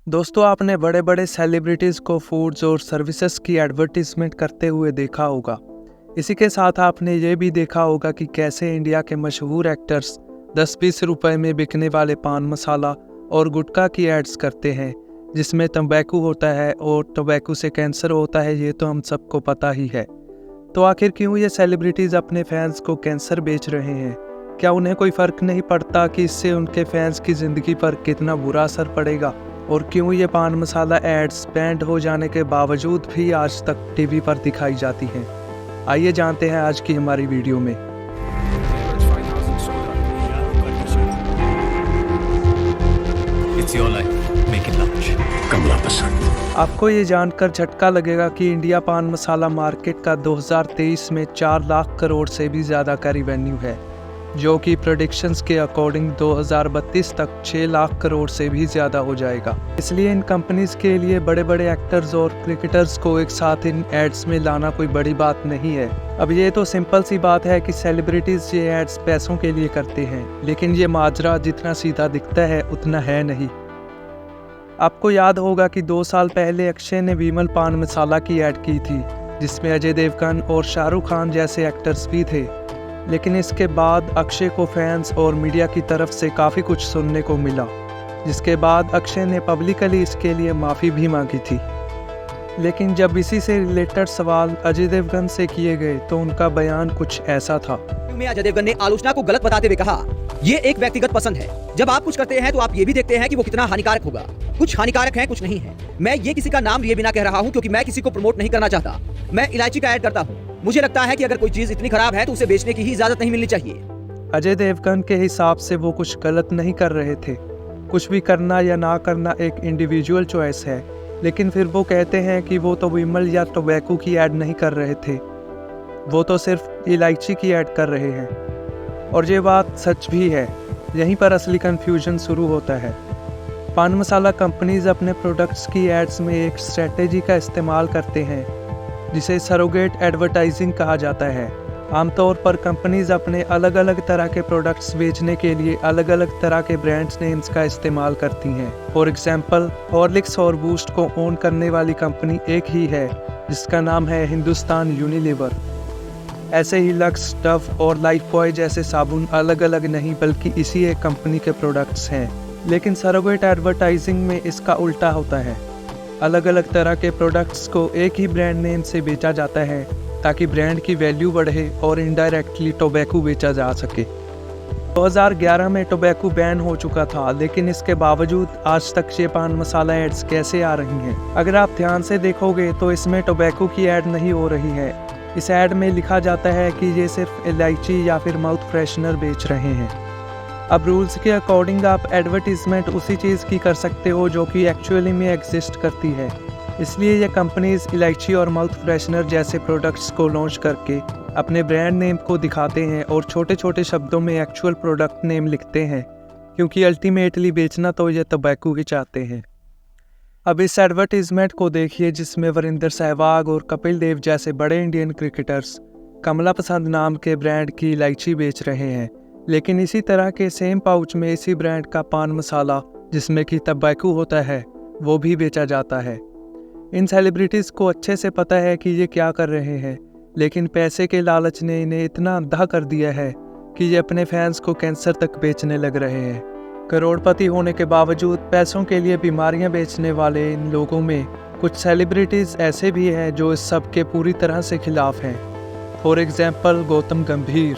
दोस्तों, आपने बड़े बड़े सेलिब्रिटीज़ को फूड्स और सर्विसेज की एडवर्टीजमेंट करते हुए देखा होगा। इसी के साथ आपने ये भी देखा होगा कि कैसे इंडिया के मशहूर एक्टर्स 10-20 रुपए में बिकने वाले पान मसाला और गुटखा की एड्स करते हैं, जिसमें तंबाकू होता है और तंबाकू से कैंसर होता है। ये तो हम सबको पता ही है। तो आखिर क्यों ये सेलिब्रिटीज़ अपने फैंस को कैंसर बेच रहे हैं? क्या उन्हें कोई फ़र्क नहीं पड़ता कि इससे उनके फैंस की ज़िंदगी पर कितना बुरा असर पड़ेगा? और क्यों ये पान मसाला एड्स बैंड हो जाने के बावजूद भी आज तक टीवी पर दिखाई जाती हैं? आइए जानते हैं आज की हमारी वीडियो में। It's your life. Make it large. कमला पसंद। आपको ये जानकर झटका लगेगा कि इंडिया पान मसाला मार्केट का 2023 में 4 लाख करोड़ से भी ज़्यादा का रिवेन्यू है, जो कि प्रेडिक्शंस के अकॉर्डिंग 2032 तक 6 लाख करोड़ से भी ज़्यादा हो जाएगा। इसलिए इन कंपनीज के लिए बड़े बड़े एक्टर्स और क्रिकेटर्स को एक साथ इन एड्स में लाना कोई बड़ी बात नहीं है। अब ये तो सिंपल सी बात है कि सेलिब्रिटीज़ ये एड्स पैसों के लिए करते हैं, लेकिन ये माजरा जितना सीधा दिखता है उतना है नहीं। आपको याद होगा कि 2 साल पहले अक्षय ने विमल पान मसाला की ऐड की थी, जिसमें अजय देवगन और शाहरुख खान जैसे एक्टर्स भी थे। लेकिन इसके बाद अक्षय को फैंस और मीडिया की तरफ से काफ़ी कुछ सुनने को मिला, जिसके बाद अक्षय ने पब्लिकली इसके लिए माफ़ी भी मांगी थी। लेकिन जब इसी से रिलेटेड सवाल अजय देवगन से किए गए तो उनका बयान कुछ ऐसा था। में अजय देवगन ने आलोचना को गलत बताते हुए कहा, ये एक व्यक्तिगत पसंद है। जब आप कुछ करते हैं तो आप ये भी देखते हैं कि वो कितना हानिकारक होगा। कुछ हानिकारक है, कुछ नहीं है। मैं ये किसी का नाम लिए बिना कह रहा हूँ, क्योंकि मैं किसी को प्रमोट नहीं करना चाहता। मैं इलायची का ऐड करता हूँ। मुझे लगता है कि अगर कोई चीज इतनी खराब है तो उसे बेचने की ही इजाजत नहीं मिलनी चाहिए। अजय देवगन के हिसाब से वो कुछ गलत नहीं कर रहे थे। कुछ भी करना या ना करना एक इंडिविजुअल चॉइस है, लेकिन फिर वो कहते हैं कि वो तो विमल या टोबैको की ऐड नहीं कर रहे थे, वो तो सिर्फ इलायची की ऐड कर रहे हैं। और ये बात सच भी है। यहीं पर असली कन्फ्यूजन शुरू होता है। पान मसाला कंपनीज अपने प्रोडक्ट्स की एड्स में एक स्ट्रेटेजी का इस्तेमाल करते हैं, जिसे सरोगेट एडवर्टाइजिंग कहा जाता है। आमतौर पर कंपनीज अपने अलग अलग तरह के प्रोडक्ट्स बेचने के लिए अलग अलग तरह के ब्रांड्स नेम्स का इस्तेमाल करती हैं। फॉर एग्जांपल, हॉर्लिक्स और बूस्ट को ओन करने वाली कंपनी एक ही है, जिसका नाम है हिंदुस्तान यूनिलीवर। ऐसे ही लक्स, डव और लाइफबॉय जैसे साबुन अलग अलग नहीं बल्कि इसी एक कंपनी के प्रोडक्ट्स हैं। लेकिन सरोगेट एडवर्टाइजिंग में इसका उल्टा होता है। अलग अलग तरह के प्रोडक्ट्स को एक ही ब्रांड नेम से बेचा जाता है, ताकि ब्रांड की वैल्यू बढ़े और इनडायरेक्टली टोबैको बेचा जा सके। 2011 में टोबैको बैन हो चुका था, लेकिन इसके बावजूद आज तक ये पान मसाला एड्स कैसे आ रही हैं? अगर आप ध्यान से देखोगे तो इसमें टोबैको की ऐड नहीं हो रही है। इस ऐड में लिखा जाता है कि ये सिर्फ इलायची या फिर माउथ फ्रेशनर बेच रहे हैं। अब रूल्स के अकॉर्डिंग आप एडवर्टीजमेंट उसी चीज़ की कर सकते हो जो कि एक्चुअली में एग्जिस्ट करती है। इसलिए ये कंपनीज इलायची और माउथ फ्रेशनर जैसे प्रोडक्ट्स को लॉन्च करके अपने ब्रांड नेम को दिखाते हैं और छोटे छोटे शब्दों में एक्चुअल प्रोडक्ट नेम लिखते हैं, क्योंकि अल्टीमेटली बेचना तो ये तंबाकू ही चाहते हैं। अब इस एडवर्टीजमेंट को देखिए, जिसमें वरिंदर सहवाग और कपिल देव जैसे बड़े इंडियन क्रिकेटर्स कमला पसंद नाम के ब्रांड की इलायची बेच रहे हैं, लेकिन इसी तरह के सेम पाउच में इसी ब्रांड का पान मसाला, जिसमें कि तंबाकू होता है, वो भी बेचा जाता है। इन सेलिब्रिटीज़ को अच्छे से पता है कि ये क्या कर रहे हैं, लेकिन पैसे के लालच ने इन्हें इतना अंधा कर दिया है कि ये अपने फैंस को कैंसर तक बेचने लग रहे हैं। करोड़पति होने के बावजूद पैसों के लिए बीमारियां बेचने वाले इन लोगों में कुछ सेलिब्रिटीज़ ऐसे भी हैं जो इस सब के पूरी तरह से खिलाफ हैं। फॉर एग्जाम्पल, गौतम गंभीर,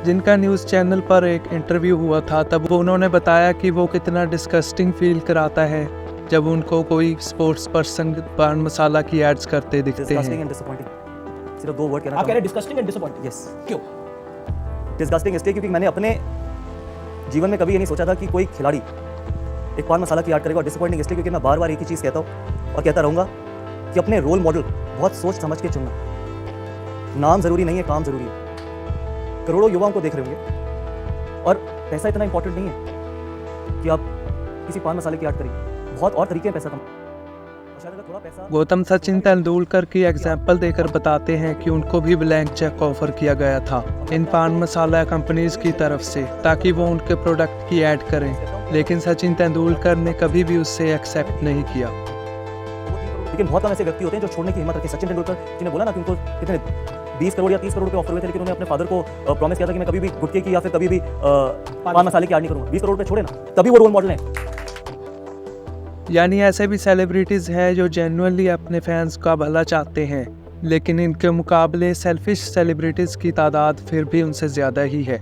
जिनका न्यूज़ चैनल पर एक इंटरव्यू हुआ था, तब उन्होंने बताया कि वो कितना डिस्गस्टिंग फील कराता है जब उनको कोई स्पोर्ट्स पर्सन पान मसाला की एड्स करते दिखते डिस्गस्टिंग हैं। And disappointing. सिर्फ 2 वर्ड कहना आप कह रहे चाहूंगा। Disgusting and disappointing? यस, क्यों? डिस्गस्टिंग इसलिए क्योंकि मैंने अपने जीवन में कभी ये नहीं सोचा था कि कोई खिलाड़ी एक पान मसाला की ऐड करेगा। और डिसअपॉइंटिंग इसलिए क्योंकि मैं बार बार एक ही चीज़ कहता हूँ और कहता रहूँगा कि अपने रोल मॉडल बहुत सोच समझ के चुनना। नाम ज़रूरी नहीं है, काम ज़रूरी है। करोड़ों युवाओं को देख रहे होंगे और पैसा इतना इंपॉर्टेंट नहीं है कि आप किसी पान मसाले की ऐड करिए। बहुत और तरीके हैं पैसा कमाने के। और शायद अगर थोड़ा पैसा गौतम सचिन तेंदुलकर की एग्जाम्पल देकर बताते हैं कि उनको भी ब्लैंक चेक ऑफर किया गया था इन पान मसाला कंपनीज की तरफ से, ताकि वो उनके प्रोडक्ट की ऐड करें। लेकिन सचिन तेंदुलकर ने कभी भी उससे एक्सेप्ट नहीं किया। लेकिन बहुत कम ऐसे व्यक्ति होते हैं जो छोड़ने की हिम्मत रखते हैं। सचिन तेंदुलकर जी ने बोला ना कि उनको कितने 20 करोड़ या 30 करोड़ रुपए ऑफर हुए थे, लेकिन उन्होंने अपने फादर को प्रॉमिस किया था कि मैं कभी भी गुटखे की या फिर कभी भी पान मसाले की ऐड नहीं करूंगा। 20 करोड़ रुपए छोड़े ना, तभी वो रोल मॉडल है। यानी ऐसे भी सेलिब्रिटीज़ हैं जो जेन्युइनली अपने फैंस का भला चाहते हैं, लेकिन इनके मुकाबले सेल्फिश सेलिब्रिटीज़ की तादाद फिर भी उनसे ज़्यादा ही है।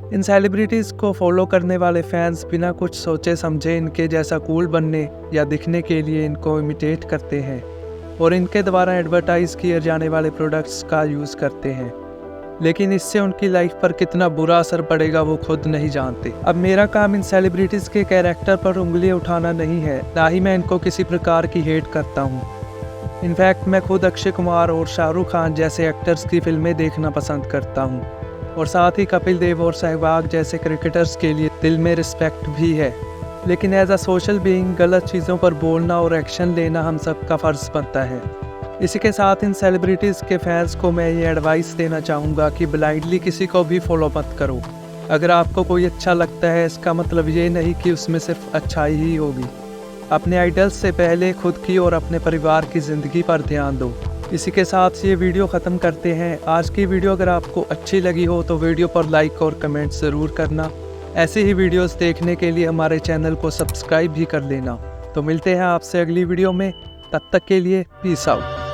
इन सेलिब्रिटीज़ को फॉलो करने वाले फैंस बिना कुछ सोचे समझे इनके जैसा कूल बनने या दिखने के लिए इनको इमिटेट करते हैं और इनके द्वारा एडवर्टाइज़ किए जाने वाले प्रोडक्ट्स का यूज़ करते हैं, लेकिन इससे उनकी लाइफ पर कितना बुरा असर पड़ेगा वो खुद नहीं जानते। अब मेरा काम इन सेलिब्रिटीज़ के कैरेक्टर पर उंगली उठाना नहीं है, ना ही मैं इनको किसी प्रकार की हेट करता हूँ। इनफैक्ट मैं खुद अक्षय कुमार और शाहरुख खान जैसे एक्टर्स की फिल्में देखना पसंद करता हूँ और साथ ही कपिल देव और सहवाग जैसे क्रिकेटर्स के लिए दिल में रिस्पेक्ट भी है, लेकिन एज अ सोशल बीइंग गलत चीज़ों पर बोलना और एक्शन लेना हम सबका फ़र्ज़ बनता है। इसी के साथ इन सेलिब्रिटीज़ के फैंस को मैं ये एडवाइस देना चाहूँगा कि ब्लाइंडली किसी को भी फॉलो मत करो। अगर आपको कोई अच्छा लगता है इसका मतलब ये नहीं कि उसमें सिर्फ अच्छाई ही होगी। अपने आइडल्स से पहले खुद की और अपने परिवार की ज़िंदगी पर ध्यान दो। इसी के साथ ये वीडियो ख़त्म करते हैं। आज की वीडियो अगर आपको अच्छी लगी हो तो वीडियो पर लाइक और कमेंट ज़रूर करना। ऐसी ही वीडियोस देखने के लिए हमारे चैनल को सब्सक्राइब भी कर लेना। तो मिलते हैं आपसे अगली वीडियो में, तब तक के लिए पीस आउट।